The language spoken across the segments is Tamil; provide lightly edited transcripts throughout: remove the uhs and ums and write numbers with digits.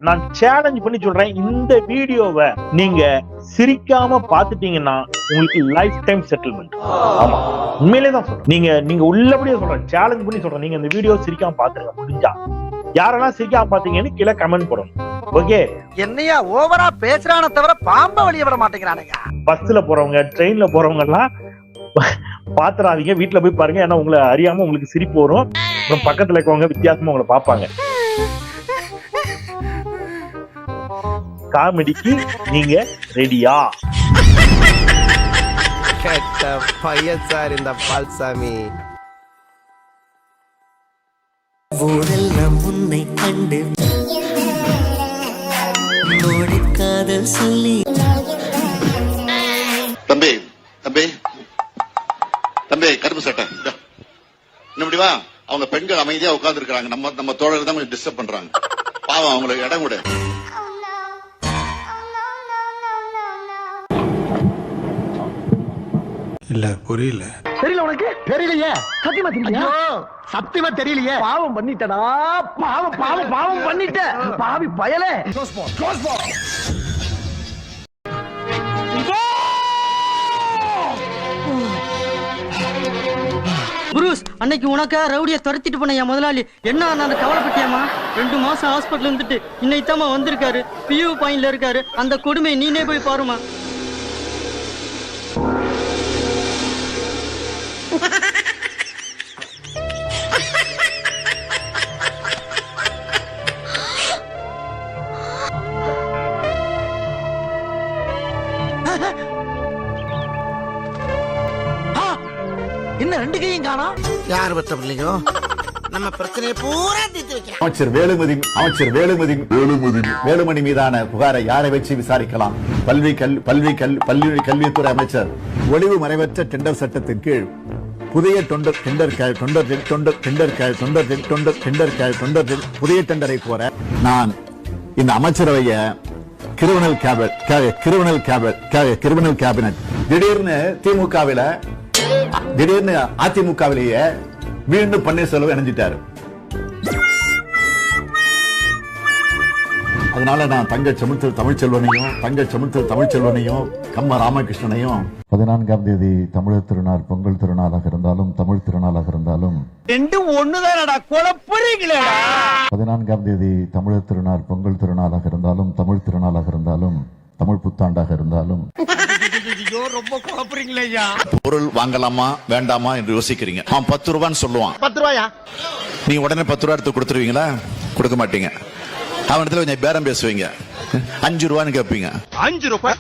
நான் சேலஞ்ச் பண்ணி சொல்றேன், இந்த வீடியோவை நீங்க சிரிக்காம பாத்துட்டீங்கன்னா உங்களுக்கு லைஃப் டைம் செட்டில்மெண்ட். ஆமா, உண்மையிலே தான் சொல்றேன். நீங்க உள்ளபடியே சொல்றேன், சேலஞ்ச் பண்ணி சொல்றேன். நீங்க இந்த வீடியோ சிரிக்காம பாத்துருங்க. முடிஞ்சா யாரெல்லாம் சிரிக்காம பாத்தீங்கன்னு கீழே கமெண்ட் போடணும். ஓகே, என்னையா ஓவரா பேசுறானே தவிர பாம்ப வெளிய விட மாட்டேங்கிறானுங்க. பஸ்ல போறவங்க, ட்ரெயின்ல போறவங்க எல்லாம் பாத்துறாதீங்க, வீட்டுல போய் பாருங்க. ஏன்னா உங்களை அறியாம உங்களுக்கு சிரிப்பு வரும். அப்புறம் பக்கத்துல இருக்கவங்க வித்தியாசமா உங்களை பாப்பாங்க. காமெடிக்கு நீங்க ரெடியா? கேட்ட பையன் சார் இந்த பால்சாமி. ஊரெல்லாம் உன்னை கண்டு காதல் சொல்லி. தம்பி தம்பி தம்பி, கருப்பு சட்டை இப்படி வா. அவங்க பெண்கள் அமைதியா உட்கார்ந்து இருக்காங்க. நம்ம தோழர்கள் தான் கொஞ்சம் டிஸ்டர்ப் பண்றாங்க. பாவம், அவங்களுக்கு இடம் கூட. இல்ல புரியல. தெரியல உனக்கு? தெரியலையே. சத்தியமா தெரியலையா? சத்தியமா தெரியலையே. பாவம் பண்ணிட்டடா. பாவம் பாவம் பாவம் பண்ணிட்ட. பாவி பயலே. புரூஸ், அன்னைக்கு உனக்கா ரவுடிய துரத்திட்டு போன என் முதலாளி என்ன அந்த கவலைப்பட்டியாமா? 2 மாசம் ஹாஸ்பிட்டல் இருந்துட்டு இன்னைத்தாமா வந்திருக்காரு. பியூ பாயிண்ட்ல இருக்காரு. அந்த கொடுமை நீனே போய் பாருமா. என்ன 2 கையும் காணா? யார் பத்த பிள்ளைங்க? நம்ம பிரச்சனையை பூரா தீர்த்து வைக்கலாம். அமைச்சர் வேலுமணி மீதான புகாரை யாரை வச்சு விசாரிக்கலாம்? கல்வித்துறை அமைச்சர். ஒளிவு மறைவற்ற டெண்டர் சட்டத்தின் கீழ் புதிய புதிய டெண்டரை கோர நான் இந்த அமைச்சரவைய கிரிமினல் கேபினட் திடீர்னு அதிமுகவிலேயே மீண்டும் பன்னீர்செல்வம் இணைஞ்சிட்டாரு. அதனால நான் தங்க தமிழ்ச்செல்வனையும் கம்ம ராமகிருஷ்ணனையும் 14ஆம் தேதி தமிழர் திருநாள் பொங்கல் திருநாளாக இருந்தாலும் தமிழ் திருநாளாக இருந்தாலும் 14ஆம் தேதி தமிழர் திருநாள் பொங்கல் திருநாளாக இருந்தாலும் தமிழ் திருநாளாக இருந்தாலும் தமிழ் புத்தாண்டாக இருந்தாலும் ரொம்ப குழப்பறீங்களா? பொருள் வாங்கலாமா வேண்டாமா என்று யோசிக்கிறீங்க. 10 ரூபான்னு சொல்லுவான். 10 ரூபாயா? நீங்க உடனே 10 ரூபா எடுத்து கொடுத்துருவீங்களா? கொடுக்க மாட்டீங்க. அவனிடத்துல கொஞ்சம் பேரம் பேசுவீங்க. 5 ரூபான்னு கேட்பீங்க. 5 ரூபாய்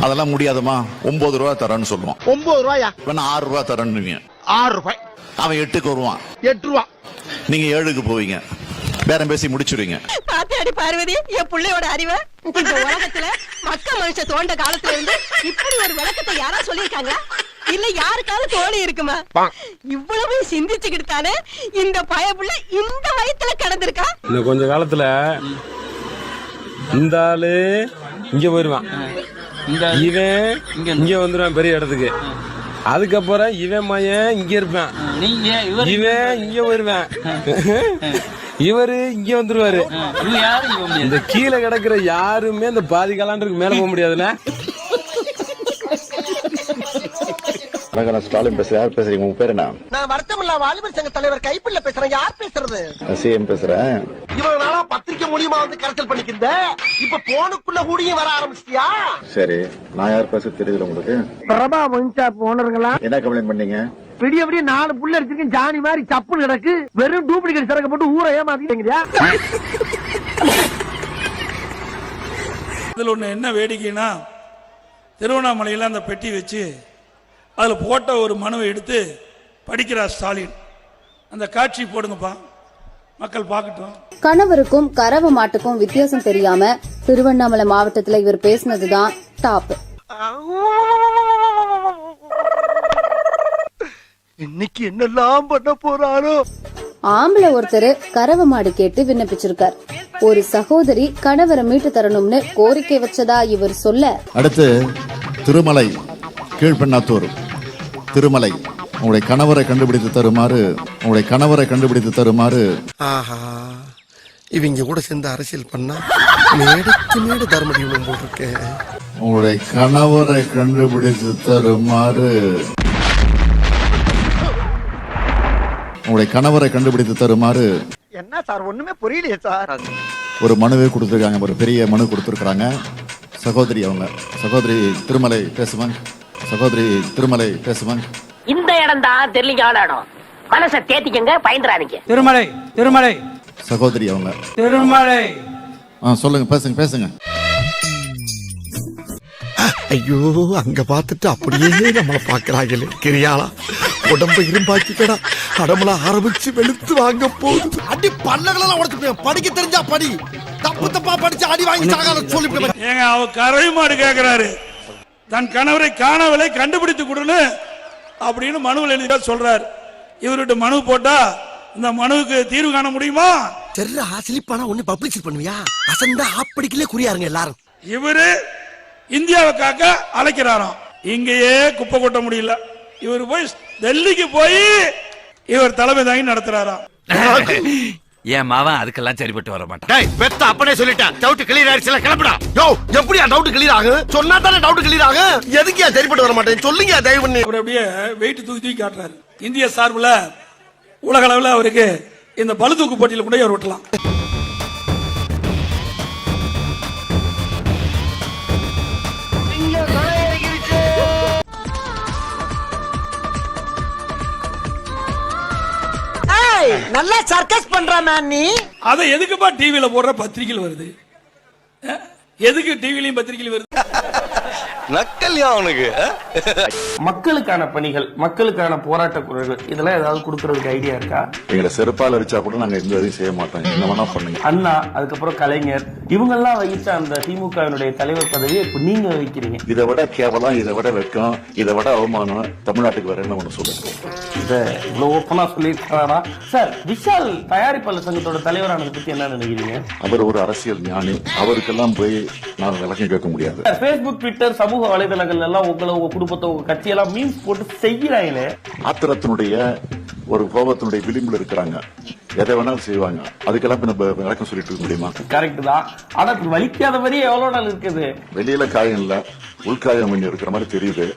அதெல்லாம் முடியாதுமா, 9 ரூபா தரேன்னு சொல்லுவான். 9 ரூபாயா? 6 ரூபா தரேன்னு. 6 ரூபாய். அவன் 8க்கு வருவான். 8 ரூபா. நீங்க 7க்கு போவீங்க. பேரம் பேசி முடிச்சுடுவீங்க. பாத்தியாடி பார்வதி, என் பிள்ளையோட அறிவை. இந்த உலகத்துல மக்க மனுஷ தோண்ட காலத்துல இருந்து இப்படி ஒரு விளக்கத்தை யாரா சொல்லிருக்காங்களா? இல்ல யாருக்காவது தோணி இருக்குமா? இவ்வளவு சிந்திச்சுக்கிட்டு தானே இந்த பயப்புள்ள இந்த வயத்துல கிடந்திருக்கா. இந்த கொஞ்ச காலத்துல இந்த ஆளு இங்க போயிருவான், இவன் இங்க வந்துருவான் பெரிய இடத்துக்கு. அதுக்கப்புறம் இவன் மையன் இங்க இருப்பான், இவன் இங்க போயிருவான், இவரு இங்க வந்துருவாரு. இந்த கீழே கிடக்குற யாருமே இந்த பாதி காலாண்டுக்கு மேல போக முடியாதுல்ல. ஸ்டாலின் பேசுறேன். யார் பேசுறீங்க? உங்க பேர் என்ன? நான் வருத்தமில்லா வாலிபர் சங்க தலைவர் கைப்பிள்ள பேசுறேன். யார் பேசுறது? சிஎம் பேசுறேன். இவ்வளவு நாளா பத்திரிக்கை மூலியமா வந்து கரைச்சல் பண்ணிக்கிந்த, இப்ப போனுக்குள்ள கூடியும் வர ஆரம்பிச்சிட்டியா? சரி, நான் யார் பேச தெரியுது உங்களுக்கு? பிரபா மஞ்சா போனருங்களா? என்ன கம்ப்ளைண்ட் பண்ணீங்க? விடிய 4 புள்ள அடிச்சிருக்கேன், ஜானி மாதிரி சப்புன்னு கிடக்கு. வெறும் டூப்ளிகேட் சரக்கு போட்டு ஊரை ஏமாத்திட்டீங்க. இதுல ஒண்ணு என்ன வேடிக்கைன்னா, திருவண்ணாமலையில அந்த பெட்டி வச்சு அதுல போட்ட ஒரு மனுவை எடுத்து படிக்கிறார் ஸ்டாலின். அந்த காட்சி போடுங்கப்பா, மக்கள் பார்க்கட்டும். கணவருக்கும் கறவை மாட்டுக்கும் வித்தியாசம் தெரியாம திருவண்ணாமலை மாவட்டத்துல இவர் பேசினதுதான் டாப். இன்னைக்கு என்னெல்லாம் பண்ண போறாரோ. ஆம்பளை ஒருத்தர் கறவை மாடு கேட்டு விண்ணப்பிச்சிருக்கார். ஒரு சகோதரி கணவரை மீட்டு தரணும்னு கோரிக்கை வச்சதா இவர் சொல்ல, அடுத்து திருமலை கீழ்பெண்ணாத்தூர் திருமலை உங்களுடைய கணவரை கண்டுபிடித்து தருமாறு ஆஹா, இவங்க கூட சேர்ந்து அரசியல் பண்ணா மேடைக்கு மேடை தர்மடி போட்டிருக்கேன். உங்களுடைய கணவரை கண்டுபிடித்து தருமாறு என்ன சார் ஒண்ணுமே புரியலையே சார். ஒரு மனுவே கொடுத்துருக்காங்க, ஒரு பெரிய மனு கொடுத்துருக்காங்க. சகோதரி அவங்க, சகோதரி திருமலை பேசுவாங்க. இந்த இடம் தான் தெரியல இடம். மனசை தேத்திக்கங்க, பயந்துறாதீங்க. திருமலை சகோதரி அவங்க, சொல்லுங்க, பேசுங்க. ஐயோ, அங்க பாத்துட்டு அப்படியே நம்மள பாக்குறாங்களே. கிரியாளா உடம்பு இரும்பாக்கிக்கடா, அடம்புல ஆரம்பிச்சு வெளுத்து வாங்க போகுது. அடி பல்லகளெல்லாம் உடைச்சு படிக்க தெரிஞ்சா படி, தப்பா படிச்சு அடி வாங்கி சாகாத சொல்லி. ஏங்க அவ கரை மாடு கேக்குறாரு, தன் கணவரை காணவரை கண்டுபிடித்து கொடுன்னு அப்படின்னு மனுவில் எழுதி சொல்றாரு. இவர்கிட்ட மனு போட்டா இந்த மனுவுக்கு தீர்வு காண முடியுமா? செர்ரா சிலிப்பானா ஒண்ணு பப்ளிஷ் பண்ணுவியா? அசந்தா ஆப்படிக்கலே குறியாருங்க எல்லாரும். இவரு இந்தியாவை காக்க அழைக்கிறாராம். இங்கேயே குப்பை கொட்ட முடியல, இவர் போய் டெல்லிக்கு போய் இவர் தலைமை தாங்கி நடத்துறாராம். என் மாவன் அதுக்கெல்லாம் சரிப்பட்டு வர மாட்டான். டேய் பெத்த அப்பனே சொல்லிட்டேன், டவுட் கிளியர் ஆயிடுச்சுல, கிளம்புடா. யோ எப்படியா டவுட் கிளியர் ஆகும்? சொன்னா தானே டவுட் கிளியர் ஆகும். எதுக்கியா சரிப்பட்டு வர மாட்டேன் சொல்லுங்க தயவு பண்ணி. அவர் அப்படியே வெயிட் தூக்கி காட்டுறாரு. இந்திய சார்புல உலக அளவில் அவருக்கு இந்த பளு தூக்கு போட்டியில் கூட அவர் விட்டலாம். நல்லா சர்க்கஸ் பண்றானே நீ. அதை எதுக்குப்பா டிவில போடுற பத்திரிகையில் வருது? எதுக்கு டிவிலையும் பத்திரிகையில் வருது? நக்கல்யா அவனுக்கு. மக்களுக்கான பணிகள், மக்களுக்கான போராட்ட குரல்கள், இதெல்லாம் ஏதாவது கொடுக்கறதுக்கு ஐடியா இருக்கா? எங்களை செருப்பால் அடிச்சா கூட நாங்க எந்த இதையும் செய்ய மாட்டோம், என்ன வேணா பண்ணுங்க. அண்ணா, அதுக்கப்புறம் கலைஞர், இவங்க எல்லாம் வகித்த அந்த திமுகவினுடைய தலைவர் பதவியை இப்ப நீங்க வகிக்கிறீங்க. இதை விட கேவலம், இதை விட வெட்கம், இதை விட அவமானம் தமிழ்நாட்டுக்கு வேற என்ன ஒண்ணு சொல்லுங்க. இதை இவ்வளவு ஓப்பனா சொல்லியிருக்காரா சார்? விஷால் தயாரிப்பாளர் சங்கத்தோட தலைவரானதை பத்தி என்ன நினைக்கிறீங்க? அவர் ஒரு அரசியல் ஞானி, அவருக்கெல்லாம் போய் நான் விளக்கம் கேட்க முடியாது. பேஸ்புக், ட்விட்டர், சமூக வலைதளங்கள் எல்லாம் உங்களை, உங்க குடும்பத்தை, உங்க கட்சியெல்லாம் மீம்ஸ் போட்டு செய்யறாங்களே. ஆத்திரத்தினுடைய ஒரு கோபத்தினுடைய விளிம்புல இருக்கிறாங்க, எதை வேணாலும் செய்வாங்க. அதுக்கெல்லாம் விளக்கம் சொல்லிட்டு இருக்க முடியுமா? கரெக்ட் தான். ஆனா வலிக்காத மாதிரி எவ்வளவு நாள் இருக்குது? வெளியில காயம் இல்ல, உள்காயம் இருக்கிற மாதிரி தெரியுது.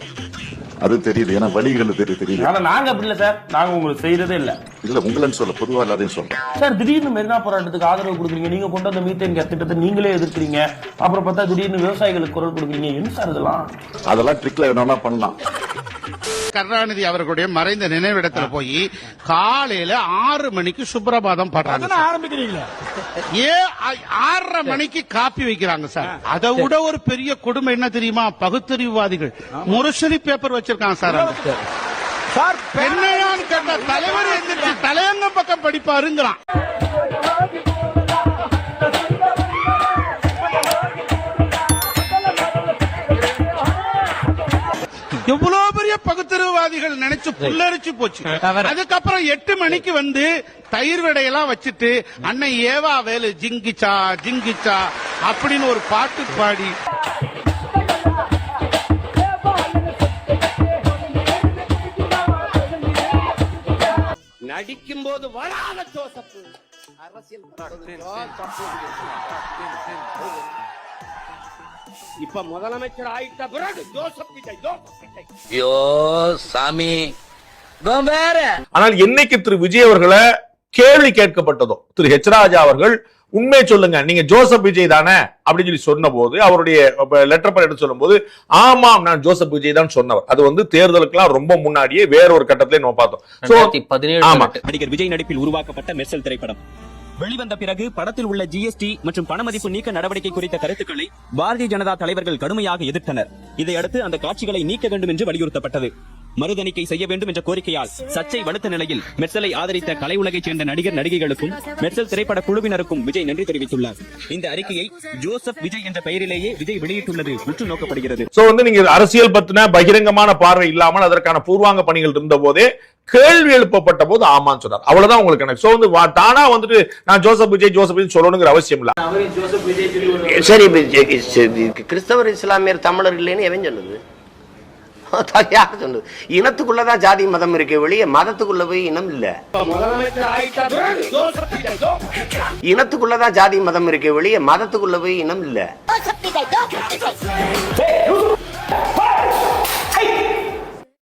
அது தெரியுது, ஏன்னா வலிகள் தெரியுது. ஆனா நாங்க அப்படி இல்ல சார், நாங்க உங்களுக்கு செய்யறதே இல்ல. இல்ல உங்களன்னு சொல்ல, பொதுவா எல்லாரையும் சொல்றேன் சார். திடீர்னு மெரினா போராட்டத்துக்கு ஆதரவு கொடுக்குறீங்க, நீங்க கொண்டு வந்த மீத்தேன் கேஸ் திட்டத்தை நீங்களே எதிர்க்கிறீங்க, அப்புறம் பார்த்தா திடீர்னு விவசாயிகளுக்கு குரல் கொடுக்குறீங்க. என்ன சார் இதெல்லாம்? அதெல்லாம் ட்ரிக்ல வேணும்னா பண்ணலாம். கருணாநிதி அவர்களுடைய மறைந்த நினைவிடத்துல போய் காலையில 6 மணிக்கு சுப்ரபாதம் பாடுறாங்க. ஆரம்பிக்கிறீங்களா? 6:30 மணிக்கு காப்பி வைக்கிறாங்க சார். அதை விட ஒரு பெரிய கொடுமை என்ன தெரியுமா? பகுத்தறிவுவாதிகள் முரசொலி பேப்பர் வச்சிருக்காங்க சார். சார் பெண்ணையான்னு கேட்ட தலைவர் எந்திரிச்சு தலையங்க பக்கம் படிப்பாருங்கிறான். எவ்வளவு பெரிய பகுத்தறிவுவாதிகள் நினைச்சு புல்லரிச்சு போச்சு. அதுக்கப்புறம் 8 மணிக்கு வந்து தயிர் வடையெல்லாம் வச்சுட்டு அன்னை ஏவா வேலு ஜிங்கிச்சா ஜிங்கிச்சா அப்படின்னு ஒரு பாட்டு பாடி நடிக்கும் போது வராத ஜோசப் அரசியல் இப்ப முதலமைச்சர் ஆயிட்ட பிறகு ஜோசப் விஜய். ஐயோ சாமி வேற. ஆனால் என்னைக்கு திரு விஜய் அவர்களை கேள்வி கேட்கப்பட்டதோ, திரு ஹெச் ராஜா அவர்கள் உண்மை சொல்லுங்க, நீங்க ஜோசப் விஜய் தானே அப்படின்னு சொல்லி சொன்ன போது, அவருடைய லெட்டர் பேட் எடுத்து சொல்லும் போது, ஆமாம் நான் ஜோசப் விஜய் தான் சொன்னவர். அது வந்து தேர்தலுக்குலாம் ரொம்ப முன்னாடியே வேற ஒரு கட்டத்திலே நம்ம பார்த்தோம். நடிகர் விஜய் நடிப்பில் உருவாக்கப்பட்ட மெர்சல் திரைப்படம் வெளிவந்த பிறகு படத்தில் உள்ள ஜிஎஸ்டி மற்றும் பணமதிப்பு நீக்க நடவடிக்கை குறித்த கருத்துக்களை பாரதிய ஜனதா தலைவர்கள் கடுமையாக எதிர்த்தனர். இதையடுத்து அந்த காட்சிகளை நீக்க வேண்டும் என்று வலியுறுத்தப்பட்டது. மறுதணிக்கை செய்ய வேண்டும் என்ற கோரிக்கையால் சர்ச்சை வலுத்த நிலையில் மெர்சலை ஆதரித்த கலை உலகைச் சேர்ந்த நடிகர் நடிகைகளுக்கும் மெர்சல் திரைப்பட குழுவினருக்கும் விஜய் நன்றி தெரிவித்துள்ளார். இந்த அறிக்கையை ஜோசப் விஜய் என்ற பெயரிலேயே விஜய் வெளியிட்டுள்ளது உற்று நோக்கப்படுகிறது. சோ வந்து நீங்க அரசியல் பத்தின பகிரங்கமான பார்வை இல்லாமல் அதற்கான பூர்வாங்க பணிகள் இருந்த போதே கேள்வி எழுப்பப்பட்ட போது ஆமான்னு சொன்னார். அவ்வளவுதான் உங்களுக்கு எனக்கு. சோ வந்து தானா வந்துட்டு நான் ஜோசப் விஜய் சொல்லணுங்கிற அவசியம் இல்ல. சரி, கிறிஸ்தவர் இஸ்லாமியர் தமிழர் இல்லைன்னு எவன் சொல்லுது? யார் சொன்னது? இனத்துக்குள்ளதான் ஜாதி மதம் இருக்கே வெளியே மதத்துக்குள்ள போய் இனம் இல்ல. இனத்துக்குள்ளதான் ஜாதி மதம் இருக்கே வெளியே மதத்துக்குள்ள போய் இனம் இல்ல.